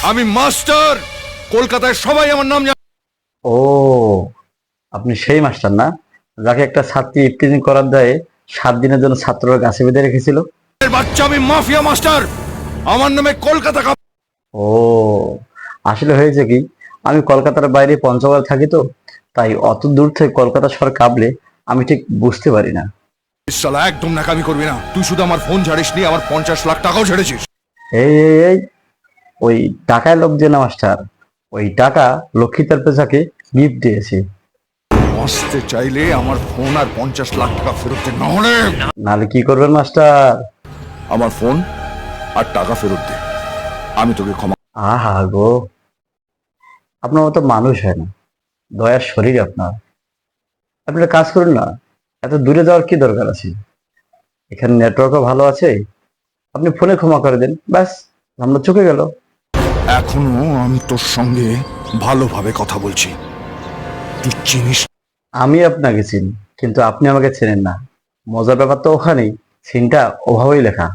আমি মাস্টার, কলকাতায় সবাই আমার নাম জানে। ও, আপনি সেই মাস্টার না, যাকে একটা ছাত্রী ইফটিজিং করার দায়ে 7 দিনের জন্য ছাত্ররা গাছে বেঁধে রেখেছিল? বাচ্চা, আমি মাফিয়া মাস্টার। আমার নামে কলকাতা কাপ। ও, আসলে হয়েছে কি, আমি কলকাতার বাইরে পঞ্চগড় থাকি তো, তাই অত দূর থেকে কলকাতা শহর কাঁপলে আমি ঠিক বুঝতে পারি না। শালা একদম নাকামি করবি না। তুই শুধু আমার ফোন ঝাড়িস নি, আমার 50 লাখ টাকাও ঝেড়েছিস। এই, ওই টাকায় লোক যে না মাস্টার, ওই টাকা লক্ষ্মীতার পেশাকে গিফট দিয়েছি। বাঁচতে চাইলে আমার ফোন আর 50 লাখ টাকা ফেরত দে, না হলে নাহলে কি করবেন মাস্টার? আমার ফোন আর টাকা ফেরত দে, আমি তোকে ক্ষমা। আহা গো, আপনার মতো মানুষ হয় না, দয়ার শরীর আপনার। আপনি একটা কাজ করুন না, এত দূরে যাওয়ার কি দরকার আছে? এখানে নেটওয়ার্কও ভালো আছে, আপনি ফোনে ক্ষমা করে দেন, ব্যাস, আমরা চুকে গেল। এখনো আমি তোর সঙ্গে ভালোভাবে কথা বলছি, তুই চিনিস। আমি আপনাকে চিনি, কিন্তু আপনি আমাকে চেনেন না। মজার ব্যাপার তো ওখানেই, সিনটা ওভাবেই লেখা।